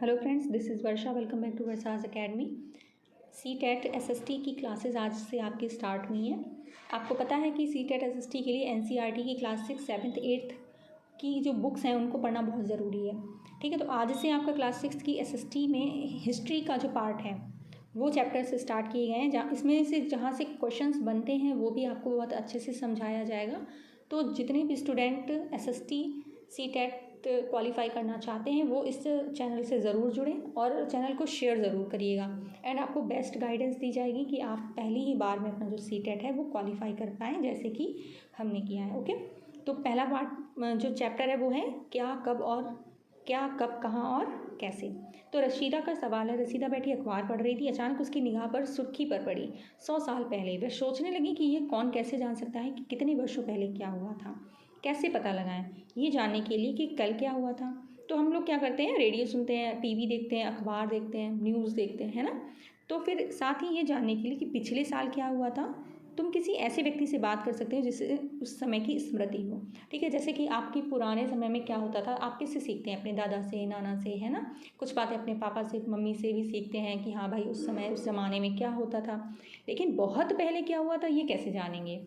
Hello friends, this is Varsha. Welcome back to Varsha's academy. CTET SST की classes आज से आपकी स्टार्ट हुई हैं। आपको पता है कि CTET SST के लिए NCERT की क्लास 6, 7th, 8th की जो बुक्स हैं उनको पढ़ना बहुत ज़रूरी है। ठीक है, तो आज से आपका क्लास 6 की SST में हिस्ट्री का जो पार्ट है वो चैप्टर से स्टार्ट किए गए हैं, जहाँ से क्वेश्चंस बनते हैं वो भी आपको बहुत अच्छे से समझाया जाएगा। तो जितने भी स्टूडेंट SST CTET क्वालिफाई करना चाहते हैं वो इस चैनल से ज़रूर जुड़ें और चैनल को शेयर ज़रूर करिएगा। एंड आपको बेस्ट गाइडेंस दी जाएगी कि आप पहली ही बार में अपना जो CTET है वो क्वालिफाई कर पाएँ, जैसे कि हमने किया है। ओके, तो पहला पार्ट जो चैप्टर है वो है क्या, कब, कहाँ और कैसे। तो रशीदा का सवाल है। रशीदा बैठी अखबार पढ़ रही थी, अचानक उसकी निगाह पर सुर्खी पर पड़ी। 100 साल पहले। वह सोचने लगी कि ये कौन कैसे जान सकता है कि कितने वर्षों पहले क्या हुआ था। कैसे पता लगाएं ये जानने के लिए कि कल क्या हुआ था। तो हम लोग क्या करते हैं, रेडियो सुनते हैं, टीवी देखते हैं, अखबार देखते हैं, न्यूज़ देखते हैं, है ना। तो फिर साथ ही ये जानने के लिए कि पिछले साल क्या हुआ था, तुम किसी ऐसे व्यक्ति से बात कर सकते हो जिससे उस समय की स्मृति हो। ठीक है, जैसे कि आपकी पुराने समय में क्या होता था, आप किससे सीखते हैं? अपने दादा से, नाना से, है ना। कुछ बातें अपने पापा से, मम्मी से भी सीखते हैं कि हाँ भाई उस समय उस ज़माने में क्या होता था। लेकिन बहुत पहले क्या हुआ था ये कैसे जानेंगे?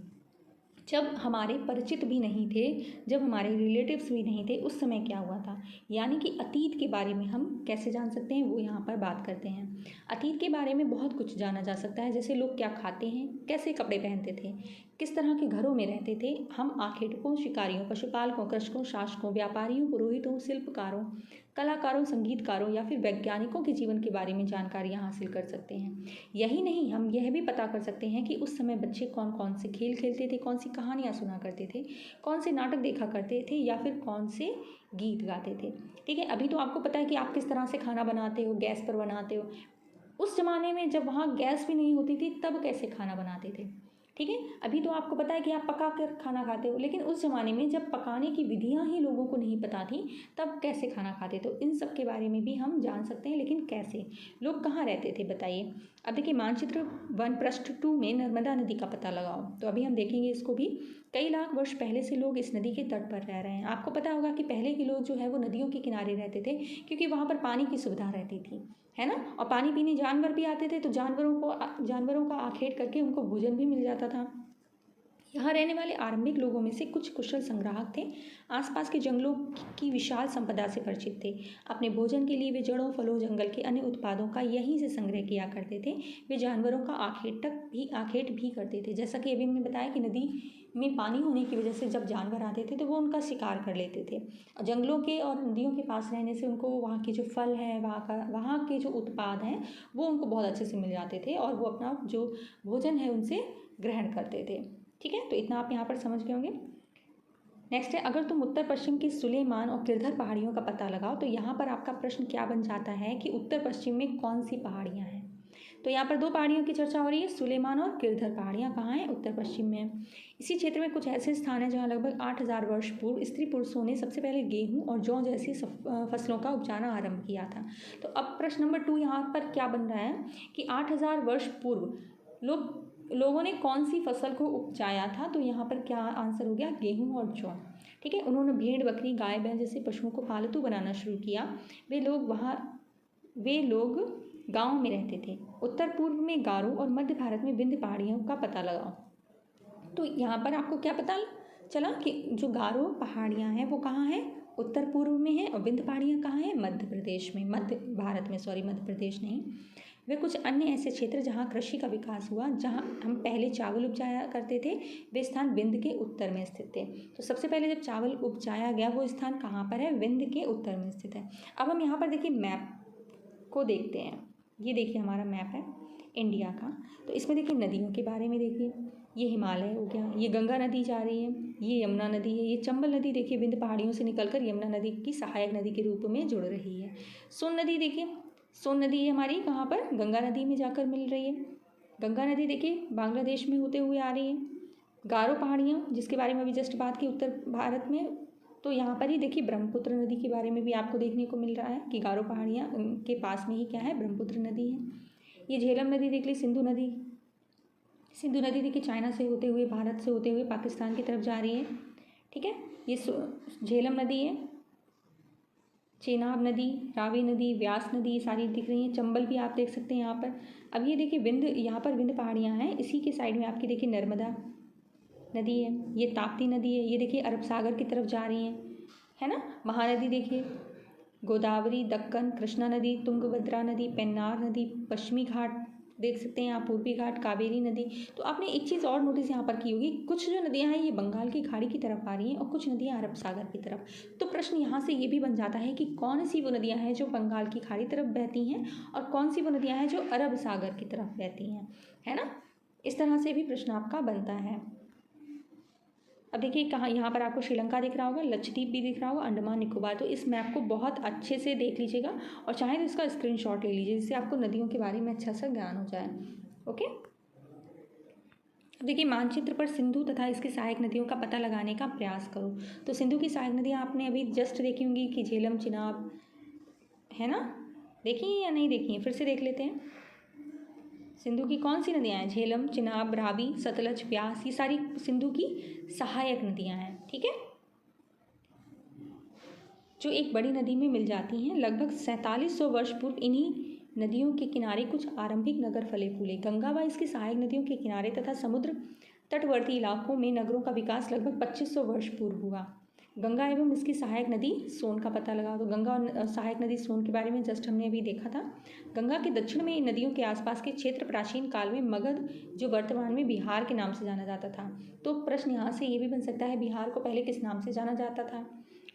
जब हमारे परिचित भी नहीं थे, जब हमारे रिलेटिव्स भी नहीं थे, उस समय क्या हुआ था, यानी कि अतीत के बारे में हम कैसे जान सकते हैं वो यहाँ पर बात करते हैं। अतीत के बारे में बहुत कुछ जाना जा सकता है, जैसे लोग क्या खाते हैं, कैसे कपड़े पहनते थे, किस तरह के घरों में रहते थे। हम आखेटकों, शिकारियों, पशुपालकों, कृषकों, शासकों, व्यापारियों, पुरोहितों, शिल्पकारों, कलाकारों, संगीतकारों या फिर वैज्ञानिकों के जीवन के बारे में जानकारियाँ हासिल कर सकते हैं। यही नहीं, हम यह भी पता कर सकते हैं कि उस समय बच्चे कौन कौन से खेल खेलते थे, कौन सी कहानियाँ सुना करते थे, कौन से नाटक देखा करते थे या फिर कौन से गीत गाते थे। ठीक है, अभी तो आपको पता है कि आप किस तरह से खाना बनाते हो, गैस पर बनाते हो। उस ज़माने में जब वहाँ गैस भी नहीं होती थी तब कैसे खाना बनाते थे। ठीक है, अभी तो आपको पता है कि आप पका कर खाना खाते हो, लेकिन उस ज़माने में जब पकाने की विधियाँ ही लोगों को नहीं पता थी तब कैसे खाना खाते थे। इन सब के बारे में भी हम जान सकते हैं, लेकिन कैसे, लोग कहाँ रहते थे बताइए। अब देखिए, मानचित्र 1 पृष्ठ 2 में नर्मदा नदी का पता लगाओ। तो अभी हम देखेंगे इसको भी। कई लाख वर्ष पहले से लोग इस नदी के तट पर रह रहे हैं। आपको पता होगा कि पहले के लोग जो है वो नदियों के किनारे रहते थे, क्योंकि वहाँ पर पानी की सुविधा रहती थी, है ना। और पानी पीने जानवर भी आते थे, तो जानवरों का आखेट करके उनको भोजन भी मिल जाता था। यहाँ रहने वाले आरंभिक लोगों में से कुछ कुशल संग्राहक थे, आसपास के जंगलों की विशाल संपदा से परिचित थे। अपने भोजन के लिए वे जड़ों, फलों, जंगल के अन्य उत्पादों का यहीं से संग्रह किया करते थे। वे जानवरों का आखेट भी करते थे। जैसा कि अभी हमने बताया कि नदी में पानी होने की वजह से जब जानवर आते थे तो वो उनका शिकार कर लेते थे। जंगलों के और नदियों के पास रहने से उनको वहाँ के जो फल हैं, वहाँ के जो उत्पाद हैं वो उनको बहुत अच्छे से मिल जाते थे और वो अपना जो भोजन है उनसे ग्रहण करते थे। ठीक है, तो इतना आप यहाँ पर समझ गए होंगे। नेक्स्ट है, अगर तुम उत्तर पश्चिम की सुलेमान और किरधर पहाड़ियों का पता लगाओ। तो यहाँ पर आपका प्रश्न क्या बन जाता है कि उत्तर पश्चिम में कौन सी पहाड़ियाँ हैं। तो यहाँ पर 2 पहाड़ियों की चर्चा हो रही है, सुलेमान और किरधर पहाड़ियाँ कहाँ हैं? उत्तर पश्चिम में। इसी क्षेत्र में कुछ ऐसे स्थान हैं जहाँ लगभग 8000 वर्ष पूर्व स्त्री पुरुषों ने सबसे पहले गेहूँ और जौ जैसी फसलों का उपजाना आरंभ किया था। तो अब प्रश्न नंबर 2 यहाँ पर क्या बन रहा है कि 8000 वर्ष पूर्व लोगों ने कौन सी फसल को उपजाया था। तो यहाँ पर क्या आंसर हो गया? गेहूँ और जौ। ठीक है, उन्होंने भेड़, बकरी, गाय, बैल जैसे पशुओं को पालतू बनाना शुरू किया। वे लोग गाँव में रहते थे। उत्तर पूर्व में गारो और मध्य भारत में विंध्य पहाड़ियों का पता लगाओ। तो यहाँ पर आपको क्या पता चला कि जो गारो पहाड़ियाँ हैं वो कहाँ हैं? उत्तर पूर्व में है। और विंध्य पहाड़ियाँ कहाँ हैं? मध्य प्रदेश में, मध्य भारत में, सॉरी, मध्य प्रदेश नहीं। वे कुछ अन्य ऐसे क्षेत्र जहाँ कृषि का विकास हुआ, जहाँ हम पहले चावल उपजाया करते थे, वे स्थान विंध्य के उत्तर में स्थित थे। तो सबसे पहले जब चावल उपजाया गया वो स्थान कहाँ पर है? विंध्य के उत्तर में स्थित है। अब हम यहाँ पर देखिए मैप को देखते हैं। ये देखिए हमारा मैप है इंडिया का। तो इसमें देखिए नदियों के बारे में देखिए, ये हिमालय हो गया, ये गंगा नदी जा रही है, ये यमुना नदी है, ये चंबल नदी देखिए विंध्य पहाड़ियों से निकलकर यमुना नदी की सहायक नदी के रूप में जुड़ रही है। सोन नदी देखिए, सोन नदी है हमारी कहाँ पर? गंगा नदी में जाकर मिल रही है। गंगा नदी देखिए बांग्लादेश में होते हुए आ रही है। गारो पहाड़ियाँ जिसके बारे में अभी जस्ट बात की उत्तर भारत में, तो यहाँ पर ही देखिए ब्रह्मपुत्र नदी के बारे में भी आपको देखने को मिल रहा है कि गारो पहाड़ियाँ के पास में ही क्या है? ब्रह्मपुत्र नदी है। ये झेलम नदी देख ली, सिंधु नदी देखिए चाइना से होते हुए, भारत से होते हुए पाकिस्तान की तरफ जा रही है। ठीक है, ये झेलम नदी है। चेनाब नदी, रावी नदी, व्यास नदी सारी दिख रही हैं। चंबल भी आप देख सकते हैं यहाँ पर। अब ये देखिए विंध्य, यहाँ पर विंध्य पहाड़ियाँ हैं, इसी के साइड में आपकी देखिए नर्मदा नदी है, ये ताप्ती नदी है, ये देखिए अरब सागर की तरफ जा रही है ना। महानदी देखिए, गोदावरी, दक्कन, कृष्णा नदी, तुंगभद्रा नदी, पेन्नार नदी, पश्चिमी घाट देख सकते हैं आप, पूर्वी घाट, कावेरी नदी। तो आपने एक चीज़ और नोटिस यहाँ पर की होगी, कुछ जो नदियाँ हैं ये बंगाल की खाड़ी की तरफ आ रही हैं और कुछ नदियाँ अरब सागर की तरफ। तो प्रश्न यहाँ से ये भी बन जाता है कि कौन सी वो नदियाँ हैं जो बंगाल की खाड़ी तरफ बहती हैं और कौन सी वो नदियाँ हैं जो अरब सागर की तरफ बहती हैं, है ना। इस तरह से भी प्रश्न आपका बनता है। अब देखिए कहाँ, यहाँ पर आपको श्रीलंका दिख रहा होगा, लक्षद्वीप भी दिख रहा होगा, अंडमान निकोबार। तो इस मैप को बहुत अच्छे से देख लीजिएगा और चाहे तो इसका स्क्रीनशॉट ले लीजिए, जिससे आपको नदियों के बारे में अच्छा सा ज्ञान हो जाए। ओके, अब देखिए मानचित्र पर सिंधु तथा इसकी सहायक नदियों का पता लगाने का प्रयास करो। तो सिंधु की सहायक नदियाँ आपने अभी जस्ट देखी होंगी कि झेलम, चिनाब, है ना। देखी या नहीं देखी है, फिर से देख लेते हैं। सिंधु की कौन सी नदियाँ हैं? झेलम, चिनाब, रावी, सतलज, व्यास, ये सारी सिंधु की सहायक नदियाँ हैं। ठीक है, जो एक बड़ी नदी में मिल जाती हैं। लगभग 4700 वर्ष पूर्व इन्हीं नदियों के किनारे कुछ आरंभिक नगर फले फूले। गंगा व इसकी सहायक नदियों के किनारे तथा समुद्र तटवर्ती इलाकों में नगरों का विकास लगभग 2500 वर्ष पूर्व हुआ। गंगा एवं इसकी सहायक नदी सोन का पता लगा। तो गंगा और सहायक नदी सोन के बारे में जस्ट हमने अभी देखा था। गंगा के दक्षिण में इन नदियों के आसपास के क्षेत्र प्राचीन काल में मगध, जो वर्तमान में बिहार के नाम से जाना जाता था। तो प्रश्न यहाँ से ये भी बन सकता है, बिहार को पहले किस नाम से जाना जाता था।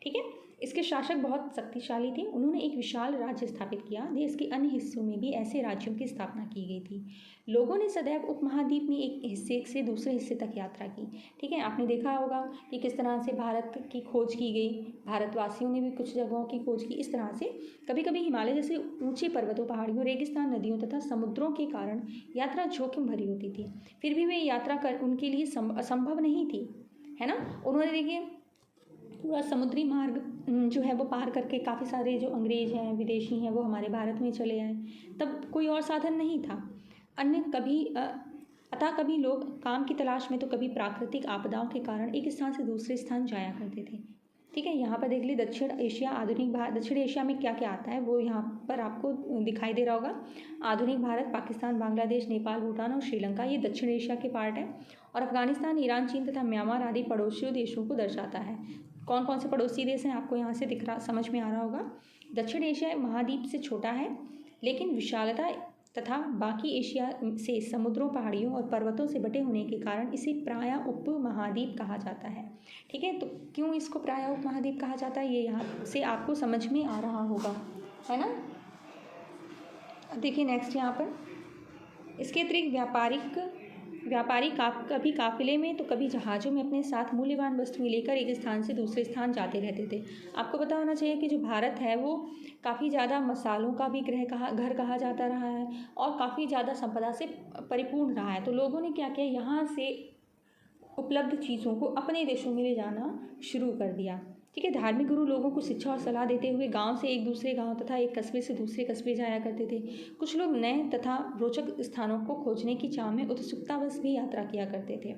ठीक है, इसके शासक बहुत शक्तिशाली थे। उन्होंने एक विशाल राज्य स्थापित किया। देश के अन्य हिस्सों में भी ऐसे राज्यों की स्थापना की गई थी। लोगों ने सदैव उपमहाद्वीप में एक हिस्से से दूसरे हिस्से तक यात्रा की। ठीक है, आपने देखा होगा कि किस तरह से भारत की खोज की गई, भारतवासियों ने भी कुछ जगहों की खोज की। इस तरह से कभी कभी हिमालय जैसे ऊंचे पर्वतों, पहाड़ियों, रेगिस्तान, नदियों तथा समुद्रों के कारण यात्रा जोखिम भरी होती थी। फिर भी वे यात्रा कर उनके लिए असंभव नहीं थी, है ना। उन्होंने देखिए पूरा समुद्री मार्ग जो है वो पार करके काफ़ी सारे जो अंग्रेज हैं, विदेशी हैं, वो हमारे भारत में चले आए। तब कोई और साधन नहीं था। अन्य कभी अतः कभी लोग काम की तलाश में तो कभी प्राकृतिक आपदाओं के कारण एक स्थान से दूसरे स्थान जाया करते थे। ठीक है, यहाँ पर देख लीजिए दक्षिण एशिया, आधुनिक भारत। दक्षिण एशिया में क्या क्या आता है वो यहाँ पर आपको दिखाई दे रहा होगा। आधुनिक भारत, पाकिस्तान, बांग्लादेश, नेपाल, भूटान और श्रीलंका, ये दक्षिण एशिया के पार्ट है। और अफगानिस्तान, ईरान, चीन तथा म्यांमार आदि पड़ोसी देशों को दर्शाता है। कौन कौन से पड़ोसी देश हैं आपको यहाँ से दिख रहा, समझ में आ रहा होगा। दक्षिण एशिया महाद्वीप से छोटा है, लेकिन विशालता तथा बाकी एशिया से समुद्रों, पहाड़ियों और पर्वतों से बटे होने के कारण इसे प्रायः उपमहाद्वीप कहा जाता है। ठीक है, तो क्यों इसको प्रायः उपमहाद्वीप कहा जाता है, ये यहाँ से आपको समझ में आ रहा होगा, है ना। अब देखिए नेक्स्ट यहाँ पर, इसके अतिरिक्त व्यापारी कभी काफिले में तो कभी जहाज़ों में अपने साथ मूल्यवान वस्तुएं लेकर एक स्थान से दूसरे स्थान जाते रहते थे। आपको पता होना चाहिए कि जो भारत है वो काफ़ी ज़्यादा मसालों का भी घर कहा जाता रहा है और काफ़ी ज़्यादा संपदा से परिपूर्ण रहा है। तो लोगों ने क्या किया, यहाँ से उपलब्ध चीज़ों को अपने देशों में ले जाना शुरू कर दिया। ठीक है, धार्मिक गुरु लोगों को शिक्षा और सलाह देते हुए गांव से एक दूसरे गांव तथा एक कस्बे से दूसरे कस्बे जाया करते थे। कुछ लोग नए तथा रोचक स्थानों को खोजने की चाह में उत्सुकतावश भी यात्रा किया करते थे।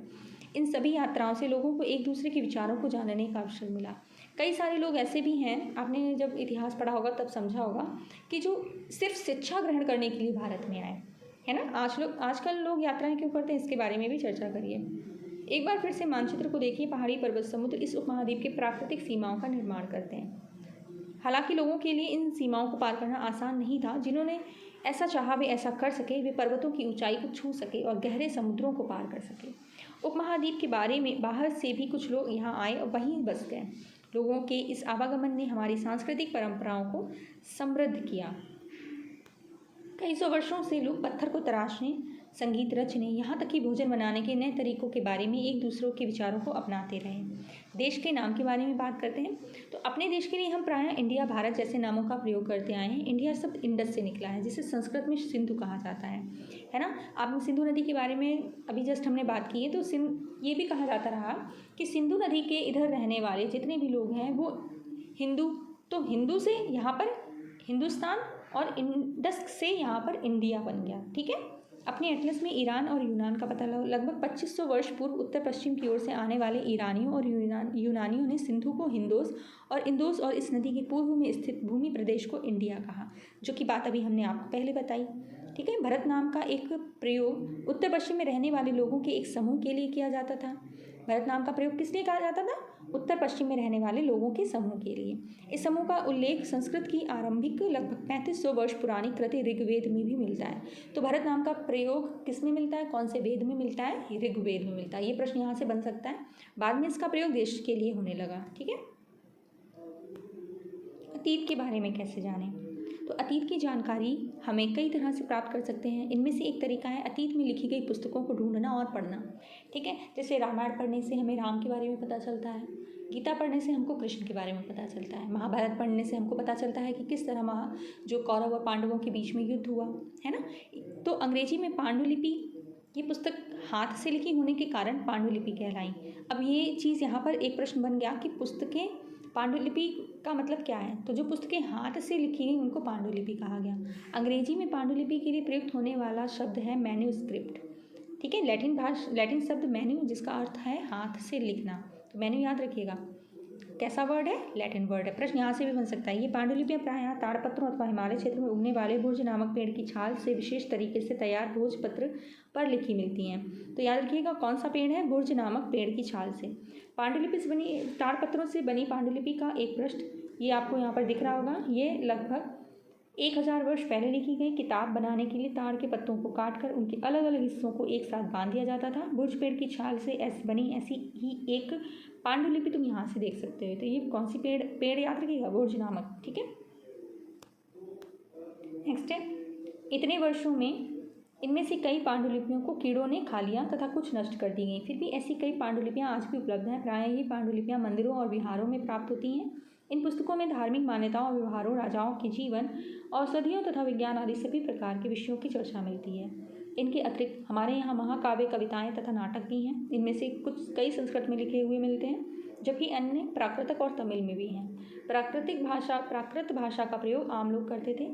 इन सभी यात्राओं से लोगों को एक दूसरे के विचारों को जानने का अवसर मिला। कई सारे लोग ऐसे भी हैं, आपने जब इतिहास पढ़ा होगा तब समझा होगा, कि जो सिर्फ शिक्षा ग्रहण करने के लिए भारत में आए, है ना। आजकल लोग यात्राएं क्यों करते हैं, इसके बारे में भी चर्चा करिए। एक बार फिर से मानचित्र को देखिए। पहाड़ी, पर्वत, समुद्र इस उपमहाद्वीप के प्राकृतिक सीमाओं का निर्माण करते हैं। हालांकि लोगों के लिए इन सीमाओं को पार करना आसान नहीं था। जिन्होंने ऐसा चाहा वे ऐसा कर सके। वे पर्वतों की ऊंचाई को छू सके और गहरे समुद्रों को पार कर सके। उपमहाद्वीप के बारे में बाहर से भी कुछ लोग यहाँ आए और वहीं बस गए। लोगों के इस आवागमन ने हमारी सांस्कृतिक परंपराओं को समृद्ध किया। कई सौ वर्षों से लोग पत्थर को तराशने, संगीत रचने, यहाँ तक कि भोजन बनाने के नए तरीकों के बारे में एक दूसरों के विचारों को अपनाते रहे। देश के नाम के बारे में बात करते हैं तो अपने देश के लिए हम प्रायः इंडिया, भारत जैसे नामों का प्रयोग करते आए हैं। इंडिया शब्द इंडस से निकला है, जिसे संस्कृत में सिंधु कहा जाता है ना। आपने सिंधु नदी के बारे में अभी जस्ट हमने बात की है। तो ये भी कहा जाता रहा कि सिंधु नदी के इधर रहने वाले जितने भी लोग हैं वो हिंदू, तो हिंदू से यहाँ पर हिंदुस्तान और इंडस से यहाँ पर इंडिया बन गया। ठीक है, अपने एटलस में ईरान और यूनान का पता लगाओ। लगभग 2500 वर्ष पूर्व उत्तर पश्चिम की ओर से आने वाले ईरानियों और यूनानियों ने सिंधु को हिंदोस और इंदोस और इस नदी के पूर्व में स्थित भूमि प्रदेश को इंडिया कहा, जो कि बात अभी हमने आपको पहले बताई। ठीक है, भरत नाम का एक प्रयोग उत्तर पश्चिम में रहने वाले लोगों के एक समूह के लिए किया जाता था। भरत नाम का प्रयोग किस लिए कहा जाता था? उत्तर पश्चिम में रहने वाले लोगों के समूह के लिए। इस समूह का उल्लेख संस्कृत की आरंभिक लगभग 3500 वर्ष पुरानी कृति ऋग्वेद में भी मिलता है। तो भरत नाम का प्रयोग किस में मिलता है, कौन से वेद में मिलता है? ऋग्वेद में मिलता है। ये प्रश्न यहाँ से बन सकता है। बाद में इसका प्रयोग देश के लिए होने लगा। ठीक है, अतीत के बारे में कैसे जानें? तो अतीत की जानकारी हमें कई तरह से प्राप्त कर सकते हैं। इनमें से एक तरीका है अतीत में लिखी गई पुस्तकों को ढूंढना और पढ़ना। ठीक है, जैसे रामायण पढ़ने से हमें राम के बारे में पता चलता है, गीता पढ़ने से हमको कृष्ण के बारे में पता चलता है, महाभारत पढ़ने से हमको पता चलता है कि किस तरह जो कौरव और पांडवों के बीच में युद्ध हुआ है ना। तो अंग्रेजी में पांडुलिपि, ये पुस्तक हाथ से लिखी होने के कारण पांडुलिपि कहलाई। अब ये चीज़ यहाँ पर एक प्रश्न बन गया कि पुस्तकें, पांडुलिपि का मतलब क्या है? तो जो पुस्तकें हाथ से लिखी गई उनको पांडुलिपि कहा गया। अंग्रेजी में पांडुलिपि के लिए प्रयुक्त होने वाला शब्द है मैन्यूस्क्रिप्ट। ठीक है, लैटिन शब्द मैन्यू, जिसका अर्थ है हाथ से लिखना। तो मैन्यू याद रखिएगा, कैसा वर्ड है? लैटिन वर्ड है। प्रश्न यहाँ से भी बन सकता है। ये पांडुलिपियाँ प्रायः ताड़पत्रों अथवा हिमालय क्षेत्र में उगने वाले भुर्ज नामक पेड़ की छाल से विशेष तरीके से तैयार भोजपत्र पर लिखी मिलती हैं। तो याद रखिएगा कौन सा पेड़ है? भुर्ज नामक पेड़ की छाल से। पांडुलिपि से बनी, ताड़पत्रों से बनी पांडुलिपि का एक पृष्ठ ये आपको यहाँ पर दिख रहा होगा। ये लगभग 1000 वर्ष पहले लिखी गई। किताब बनाने के लिए ताड़ के पत्तों को काटकर उनके अलग अलग हिस्सों को एक साथ बांध दिया जाता था। भुर्ज पेड़ की छाल से बनी ऐसी ही एक पांडुलिपि तुम यहाँ से देख सकते हो। तो ये कौन सी पेड़ याद रखिएगा? भुर्ज नामक। ठीक है, नेक्स्ट है, इतने वर्षों में इनमें से कई पांडुलिपियों को कीड़ों ने खा लिया तथा कुछ नष्ट कर दी गई। फिर भी ऐसी कई पांडुलिपियाँ आज भी उपलब्ध हैं। प्रायः ये पांडुलिपियाँ मंदिरों और विहारों में प्राप्त होती हैं। इन पुस्तकों में धार्मिक मान्यताओं, व्यवहारों, राजाओं के जीवन, औषधियों तथा विज्ञान आदि सभी प्रकार के विषयों की चर्चा मिलती है। इनके अतिरिक्त हमारे यहाँ महाकाव्य, कविताएं तथा नाटक भी हैं। इनमें से कुछ कई संस्कृत में लिखे हुए मिलते हैं, जबकि अन्य प्राकृत और तमिल में भी हैं। प्राकृत भाषा का प्रयोग आम लोग करते थे।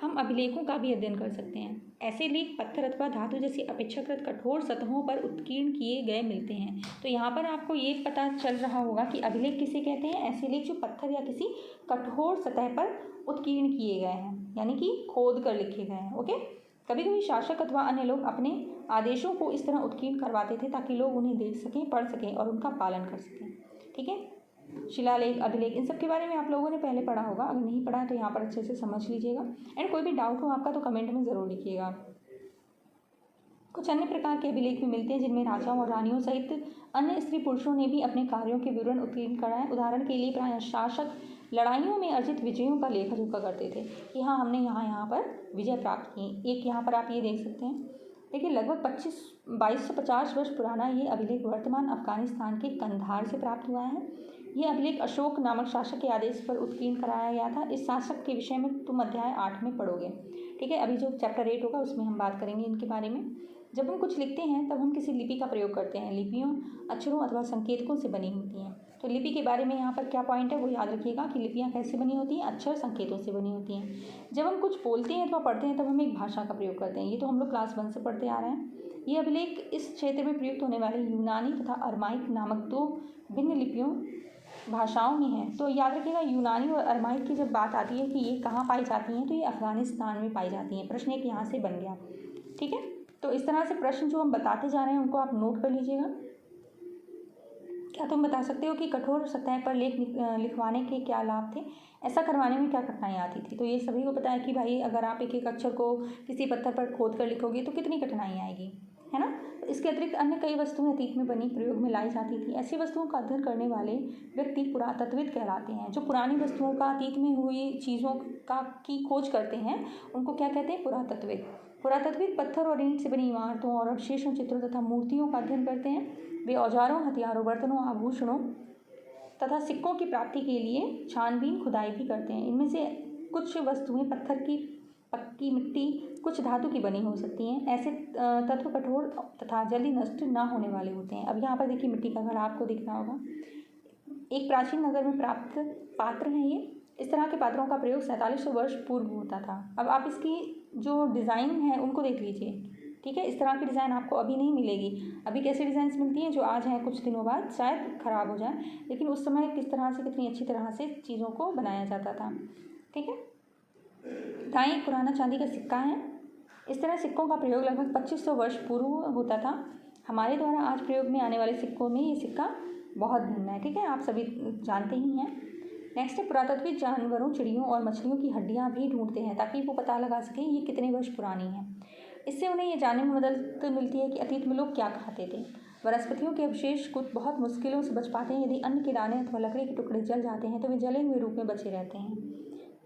हम अभिलेखों का भी अध्ययन कर सकते हैं। ऐसे लेख पत्थर अथवा धातु जैसी अपेक्षाकृत कठोर सतहों पर उत्कीर्ण किए गए मिलते हैं। तो यहाँ पर आपको ये पता चल रहा होगा कि अभिलेख किसे कहते हैं? ऐसे लेख जो पत्थर या किसी कठोर सतह पर उत्कीर्ण किए गए हैं, यानी कि खोद कर लिखे गए हैं। ओके, कभी कभी शासक अथवा अन्य लोग अपने आदेशों को इस तरह उत्कीर्ण करवाते थे ताकि लोग उन्हें देख सकें, पढ़ सकें और उनका पालन कर सकें। ठीक है, शिलालेख, अभिलेख, इन सब के बारे में आप लोगों ने पहले पढ़ा होगा। अगर नहीं पढ़ा है तो यहाँ पर अच्छे से समझ लीजिएगा। एंड कोई भी डाउट हो आपका तो कमेंट में ज़रूर लिखिएगा। कुछ अन्य प्रकार के अभिलेख भी मिलते हैं जिनमें राजाओं और रानियों सहित अन्य स्त्री पुरुषों ने भी अपने कार्यों के विवरण उत्कीर्ण कराए। उदाहरण के लिए प्रायः शासक लड़ाइयों में अर्जित विजयों का लेखा जोखा करते थे कि हाँ, हमने यहाँ पर विजय प्राप्त की। एक यहाँ पर आप ये देख सकते हैं, देखिए लगभग 2250 वर्ष पुराना ये अभिलेख वर्तमान अफगानिस्तान के कंधार से प्राप्त हुआ है। यह अभिलेख अशोक नामक शासक के आदेश पर उत्कीर्ण कराया गया था। इस शासक के विषय में तुम अध्याय 8 में पढ़ोगे। ठीक है, अभी जो चैप्टर 8 होगा उसमें हम बात करेंगे इनके बारे में। जब हम कुछ लिखते हैं तब हम किसी लिपि का प्रयोग करते हैं। लिपियों अक्षरों अथवा संकेतकों से बनी होती हैं। तो लिपि के बारे में यहाँ पर क्या पॉइंट है वो याद रखिएगा कि लिपियाँ कैसे बनी होती हैं? अक्षर संकेतों से बनी होती हैं। जब हम कुछ बोलते हैं अथवा पढ़ते हैं तब हम एक भाषा का प्रयोग करते हैं। ये तो हम लोग क्लास 1 से पढ़ते आ रहे हैं। ये अभिलेख इस क्षेत्र में प्रयुक्त होने वाले यूनानी तथा अरमाइक नामक 2 भिन्न लिपियों भाषाओं में है। तो याद रखिएगा यूनानी और अरमाइक की जब बात आती है कि ये कहाँ पाई जाती हैं, तो ये अफगानिस्तान में पाई जाती हैं। प्रश्न एक यहाँ से बन गया। ठीक है, तो इस तरह से प्रश्न जो हम बताते जा रहे हैं उनको आप नोट कर लीजिएगा। क्या तुम बता सकते हो कि कठोर सतह पर लेख लिखवाने के क्या लाभ थे? ऐसा करवाने में क्या कठिनाई आती थी? तो ये सभी को पता है कि भाई अगर आप एक एक अक्षर को किसी पत्थर पर खोद कर लिखोगे तो कितनी कठिनाई आएगी, है ना। इसके अतिरिक्त अन्य कई वस्तुएं अतीत में बनी प्रयोग में लाई जाती थी। ऐसी वस्तुओं का अध्ययन करने वाले व्यक्ति पुरातत्वविद कहलाते हैं। जो पुरानी वस्तुओं का, अतीत में हुई चीज़ों का की खोज करते हैं उनको क्या कहते हैं? पुरातत्वविद। पुरातत्वविद पत्थर और ईंट से बनी इमारतों और अवशेषों, चित्रों तथा मूर्तियों का अध्ययन करते हैं। वे औजारों, हथियारों, बर्तनों, आभूषणों तथा सिक्कों की प्राप्ति के लिए छानबीन, खुदाई भी करते हैं। इनमें से कुछ वस्तुएं पत्थर की, पक्की मिट्टी, कुछ धातु की बनी हो सकती हैं। ऐसे तत्व कठोर तथा जल्दी नष्ट ना होने वाले होते हैं। अब यहाँ पर देखिए मिट्टी का घड़ा आपको दिख रहा होगा। एक प्राचीन नगर में प्राप्त पात्र हैं ये। इस तरह के पात्रों का प्रयोग 4700 वर्ष पूर्व होता था। अब आप इसकी जो डिज़ाइन है उनको देख लीजिए। ठीक है, इस तरह की डिज़ाइन आपको अभी नहीं मिलेगी। अभी कैसे डिज़ाइंस मिलती हैं जो आज हैं, कुछ दिनों बाद शायद ख़राब हो जाए, लेकिन उस समय किस तरह से कितनी अच्छी तरह से चीज़ों को बनाया जाता था। ठीक है, दाएँ एक पुराना चांदी का सिक्का है। इस तरह सिक्कों का प्रयोग लगभग 2500 वर्ष पूर्व होता था। हमारे द्वारा आज प्रयोग में आने वाले सिक्कों में ये सिक्का बहुत भिन्न है। ठीक है, आप सभी जानते ही हैं। नेक्स्ट है, पुरातत्वविद जानवरों, चिड़ियों और मछलियों की हड्डियां भी ढूंढते हैं ताकि वो पता लगा सकें ये कितने वर्ष पुरानी है। इससे उन्हें ये जानने में मदद मिलती है कि अतीत में लोग क्या खाते थे। वनस्पतियों के अवशेष कुछ बहुत मुश्किलों से बच पाते हैं। यदि अन्न के दाने अथवा लकड़ी के टुकड़े जल जाते हैं तो वे जले हुए रूप में बचे रहते हैं।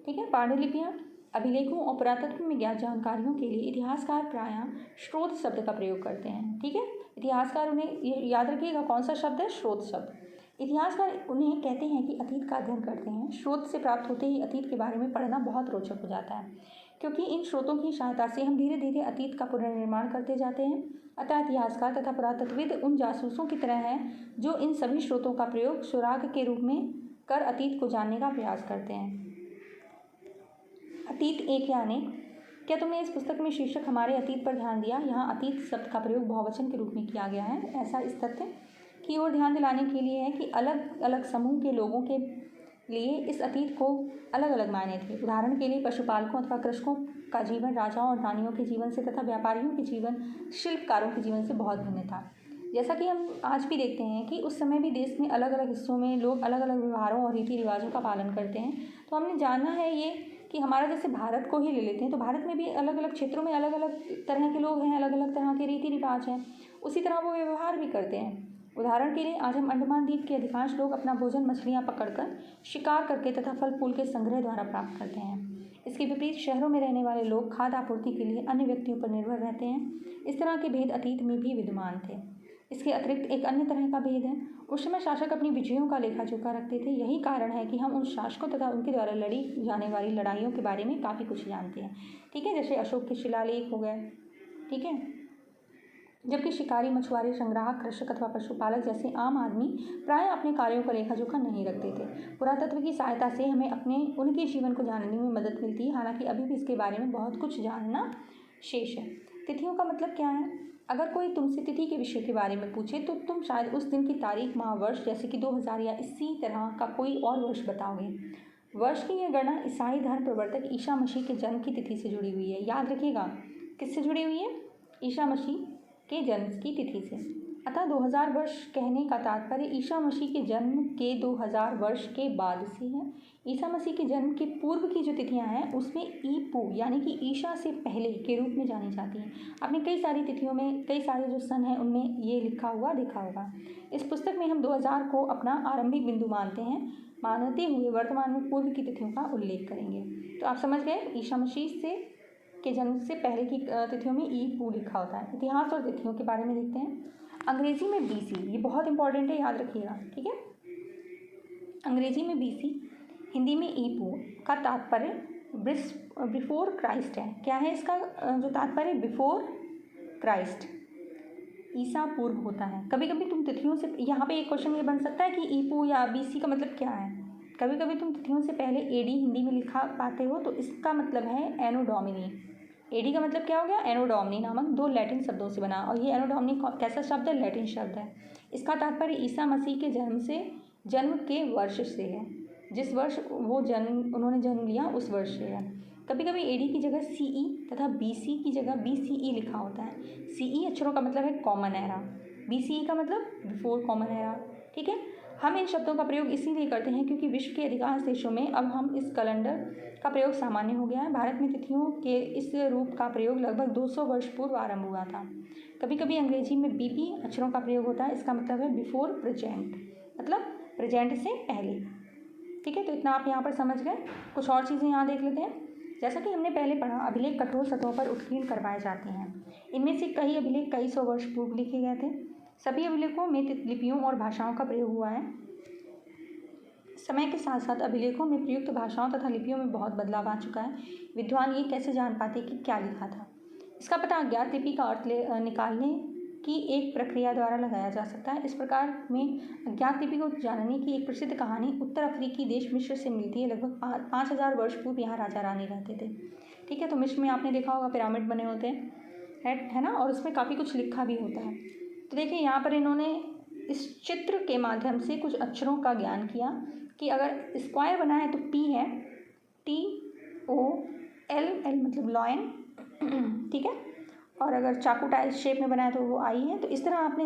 ठीक है, पांडुलिपियाँ अभिलेखों और पुरातत्व में ज्ञात जानकारियों के लिए इतिहासकार प्रायः स्रोत शब्द का प्रयोग करते हैं। ठीक है, इतिहासकार उन्हें, ये याद रखिएगा कौन सा शब्द है, स्रोत शब्द। इतिहासकार उन्हें कहते हैं कि अतीत का अध्ययन करते हैं। स्रोत से प्राप्त होते ही अतीत के बारे में पढ़ना बहुत रोचक हो जाता है, क्योंकि इन स्रोतों की सहायता से हम धीरे धीरे अतीत का पुनर्निर्माण करते जाते हैं। अतः इतिहासकार तथा पुरातत्वविद उन जासूसों की तरह हैं जो इन सभी स्रोतों का प्रयोग सुराग के रूप में कर अतीत को जानने का प्रयास करते हैं। अतीत एक या अनेक। क्या तुमने इस पुस्तक में शीर्षक हमारे अतीत पर ध्यान दिया? यहाँ अतीत शब्द का प्रयोग बहुवचन के रूप में किया गया है। ऐसा इस तथ्य की ओर ध्यान दिलाने के लिए है कि अलग अलग समूह के लोगों के लिए इस अतीत को अलग अलग मायने थे। उदाहरण के लिए पशुपालकों अथवा कृषकों का जीवन राजाओं और रानियों के जीवन से तथा व्यापारियों के जीवन शिल्पकारों के जीवन से बहुत भिन्न था। जैसा कि हम आज भी देखते हैं कि उस समय भी देश में अलग अलग हिस्सों में लोग अलग अलग व्यवहारों और रीति रिवाजों का पालन करते हैं। तो हमने जाना है ये कि हमारा जैसे भारत को ही ले लेते हैं तो भारत में भी अलग अलग क्षेत्रों में अलग अलग तरह के लोग हैं, अलग अलग तरह के रीति रिवाज हैं, उसी तरह वो व्यवहार भी करते हैं। उदाहरण के लिए आज हम अंडमान द्वीप के अधिकांश लोग अपना भोजन मछलियाँ पकड़कर, शिकार करके तथा फल फूल के संग्रह द्वारा प्राप्त करते हैं। इसके विपरीत शहरों में रहने वाले लोग खाद्य आपूर्ति के लिए अन्य व्यक्तियों पर निर्भर रहते हैं। इस तरह के भेद अतीत में भी विद्यमान थे। इसके अतिरिक्त एक अन्य तरह का भेद है, उस समय शासक अपनी विजयों का लेखा जोखा रखते थे। यही कारण है कि हम उन शासकों तथा उनके द्वारा लड़ी जाने वाली लड़ाइयों के बारे में काफ़ी कुछ जानते हैं। ठीक है, जैसे अशोक के शिलालेख हो गए। ठीक है, जबकि शिकारी, मछुआरे, संग्राहक, कृषक अथवा पशुपालक जैसे आम आदमी प्रायः अपने कार्यों का लेखा जोखा नहीं रखते थे। पुरातत्व की सहायता से हमें उनके जीवन को जानने में मदद मिलती है। हालांकि अभी भी इसके बारे में बहुत कुछ जानना शेष है। तिथियों का मतलब क्या है? अगर कोई तुमसे तिथि के विषय के बारे में पूछे तो तुम शायद उस दिन की तारीख, माह, वर्ष जैसे कि 2000 या इसी तरह का कोई और वर्ष बताओगे। वर्ष की यह गणना ईसाई धर्म प्रवर्तक ईसा मसीह के जन्म की तिथि से जुड़ी हुई है। याद रखिएगा, किससे जुड़ी हुई है? ईसा मसीह के जन्म की तिथि से। अतः 2000 वर्ष कहने का तात्पर्य ईसा मसीह के जन्म के 2000 वर्ष के बाद से है। ईसा मसीह के जन्म के पूर्व की जो तिथियां हैं उसमें ईपू यानी कि ईसा से पहले के रूप में जानी जाती हैं। आपने कई सारी तिथियों में कई सारे जो सन हैं उनमें ये लिखा हुआ देखा होगा। इस पुस्तक में हम 2000 को अपना आरंभिक बिंदु मानते हुए वर्तमान में पूर्व की तिथियों का उल्लेख करेंगे। तो आप समझ गए, ईसा मसीह के जन्म से पहले की तिथियों में ईपू लिखा होता है। इतिहास और तिथियों के बारे में देखते हैं। अंग्रेजी में BC, ये बहुत इंपॉर्टेंट है, याद रखिएगा। ठीक है, अंग्रेजी में BC, हिंदी में ईपू का तात्पर्य बिफोर क्राइस्ट है। क्या है इसका जो तात्पर्य? बिफोर क्राइस्ट, ईसा पूर्व होता है। कभी कभी तुम तिथियों से, यहाँ पे एक क्वेश्चन ये बन सकता है कि ईपू या BC का मतलब क्या है। कभी कभी तुम तिथियों से पहले AD हिंदी में लिखा पाते हो, तो इसका मतलब है एनो डोमिनी। AD का मतलब क्या हो गया? एनो डोमिनी नामक 2 लैटिन शब्दों से बना। और ये एनो डोमिनी कैसा शब्द है? लैटिन शब्द है। इसका तात्पर्य ईसा मसीह के जन्म के वर्ष से है, जिस वर्ष उन्होंने जन्म लिया उस वर्ष से है। कभी कभी AD की जगह CE तथा BC की जगह BCE लिखा होता है। CE अक्षरों का मतलब है कॉमन एरा, BCE का मतलब बिफोर कॉमन एरा। ठीक है, हम इन शब्दों का प्रयोग इसीलिए करते हैं क्योंकि विश्व के अधिकांश देशों में अब हम इस कैलेंडर का प्रयोग सामान्य हो गया है। भारत में तिथियों के इस रूप का प्रयोग लगभग 200 वर्ष पूर्व आरंभ हुआ था। कभी कभी अंग्रेजी में BP अक्षरों का प्रयोग होता है। इसका मतलब है बिफोर प्रेजेंट, मतलब प्रेजेंट से पहले। ठीक है, तो इतना आप यहाँ पर समझ गए। कुछ और चीज़ें यहाँ देख लेते हैं। जैसा कि हमने पहले पढ़ा, अभिलेख कठोर सतहों पर उत्कीर्ण करवाए जाते हैं। इनमें से कई अभिलेख कई सौ वर्ष पूर्व लिखे गए थे। सभी अभिलेखों में लिपियों और भाषाओं का प्रयोग हुआ है। समय के साथ साथ अभिलेखों में प्रयुक्त भाषाओं तथा लिपियों में बहुत बदलाव आ चुका है। विद्वान ये कैसे जान पाते कि क्या लिखा था? इसका पता अज्ञात लिपि का अर्थ निकालने की एक प्रक्रिया द्वारा लगाया जा सकता है। इस प्रकार में अज्ञात लिपि को जानने की एक प्रसिद्ध कहानी उत्तर अफ्रीकी देश मिस्र से मिलती है। लगभग 5000 वर्ष पूर्व यहाँ राजा रानी रहते थे। ठीक है, तो मिस्र में आपने देखा होगा पिरामिड बने होते हैं। है ना, और उसमें काफ़ी कुछ लिखा भी होता है। तो देखिए यहाँ पर इन्होंने इस चित्र के माध्यम से कुछ अक्षरों का ज्ञान किया कि अगर स्क्वायर बना है तो P है, TOL, L मतलब लॉयन, ठीक है, और अगर चाकू टाइप शेप में बना है तो वो I है। तो इस तरह आपने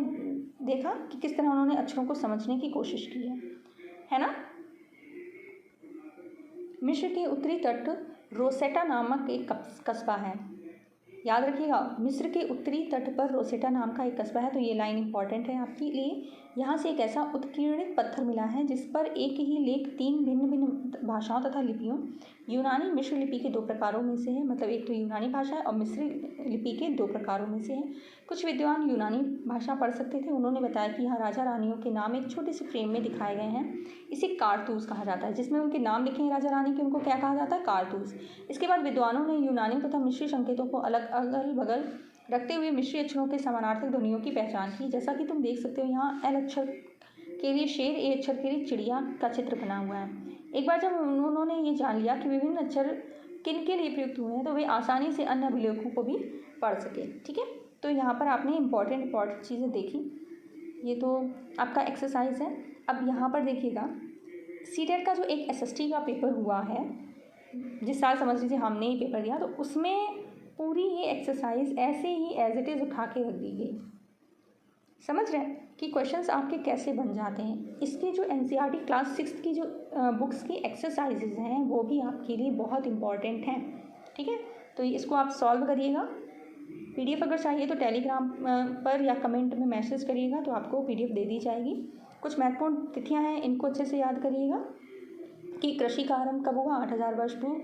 देखा कि किस तरह उन्होंने अक्षरों को समझने की कोशिश की है ना। मिस्र के उत्तरी तट रोसेटा नामक एक कस्बा है। याद रखिएगा, मिस्र के उत्तरी तट पर रोसेटा नाम का एक कस्बा है। तो ये लाइन इंपॉर्टेंट है आपके लिए। यहाँ से एक ऐसा उत्कीर्णित पत्थर मिला है जिस पर एक ही लेख 3 भिन्न भिन्न भाषाओं तथा लिपियों, यूनानी मिस्र लिपि के 2 प्रकारों में से है। मतलब एक तो यूनानी भाषा है और मिस्री लिपि के 2 प्रकारों में से है। कुछ विद्वान यूनानी भाषा पढ़ सकते थे। उन्होंने बताया कि यहाँ राजा रानियों के नाम एक छोटे से फ्रेम में दिखाए गए हैं। इसे कारतूस कहा जाता है, जिसमें उनके नाम लिखे हैं राजा रानी के, उनको क्या कहा जाता है, कारतूस। इसके बाद विद्वानों ने यूनानी तथा मिस्री संकेतों को अलग अगल बगल रखते हुए मिस्री अक्षरों के समानार्थक ध्वनियों की पहचान की। जैसा कि तुम देख सकते हो यहाँ एल अक्षर के लिए शेर, ए अक्षर के लिए चिड़िया का चित्र बना हुआ है। एक बार जब उन्होंने ये जान लिया कि विभिन्न अक्षर किन के लिए प्रयुक्त हुए हैं तो वे आसानी से अन्य अभिलेखों को भी पढ़ सके। ठीक है, तो यहाँ पर आपने इम्पॉर्टेंट चीज़ें देखी। ये तो आपका एक्सरसाइज है। अब यहाँ पर देखिएगा, सीटेट का जो एक SST का पेपर हुआ है, जिस साल समझ लीजिए हमने ही पेपर दिया, तो उसमें पूरी ये एक्सरसाइज ऐसे ही एज इट इज़ उठा के रख दी गई। समझ रहे हैं कि क्वेश्चंस आपके कैसे बन जाते हैं। इसके जो NCERT क्लास 6 की जो बुक्स की एक्सरसाइजेज हैं वो भी आपके लिए बहुत इंपॉर्टेंट हैं। ठीक है, तो इसको आप सॉल्व करिएगा। PDF अगर चाहिए तो टेलीग्राम पर या कमेंट में मैसेज करिएगा, तो आपको PDF दे दी जाएगी। कुछ महत्वपूर्ण तिथियां हैं, इनको अच्छे से याद करिएगा कि कृषि का आरंभ कब हुआ, 8000 वर्ष पूर्व।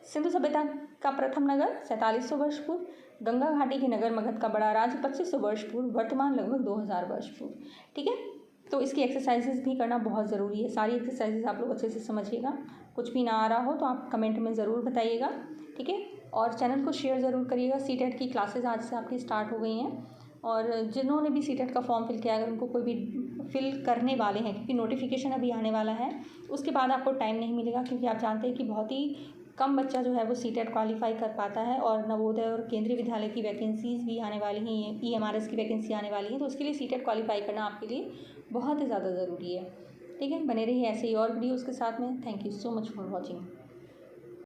सिंधु सभ्यता का प्रथम नगर 4700 वर्ष पूर्व। गंगा घाटी के नगर मगध का बड़ा राज्य 2500 वर्ष पूर्व। वर्तमान लगभग 2000 वर्ष पूर्व। ठीक है, तो इसकी एक्सरसाइजेज भी करना बहुत ज़रूरी है। सारी एक्सरसाइजेज आप लोग अच्छे से समझिएगा। कुछ भी ना आ रहा हो तो आप कमेंट में ज़रूर बताइएगा। ठीक है, और चैनल को शेयर ज़रूर करिएगा। सीटेट की क्लासेज आज से आपकी स्टार्ट हो गई हैं, और जिन्होंने भी सीटेट का फॉर्म फिल किया, अगर उनको कोई भी फिल करने वाले हैं, क्योंकि नोटिफिकेशन अभी आने वाला है, उसके बाद आपको टाइम नहीं मिलेगा, क्योंकि आप जानते हैं कि बहुत ही कम बच्चा जो है वो सीटेट क्वालिफाई कर पाता है, और नवोदय और केंद्रीय विद्यालय की वैकेंसीज़ भी आने वाली हैं, EMRS की वैकेंसी आने वाली है, तो उसके लिए सीटेट क्वालिफाई करना आपके लिए बहुत ही ज़्यादा ज़रूरी है। ठीक है, बने रहिए ऐसे ही और वीडियोज़ के साथ में। Thank you so much for watching.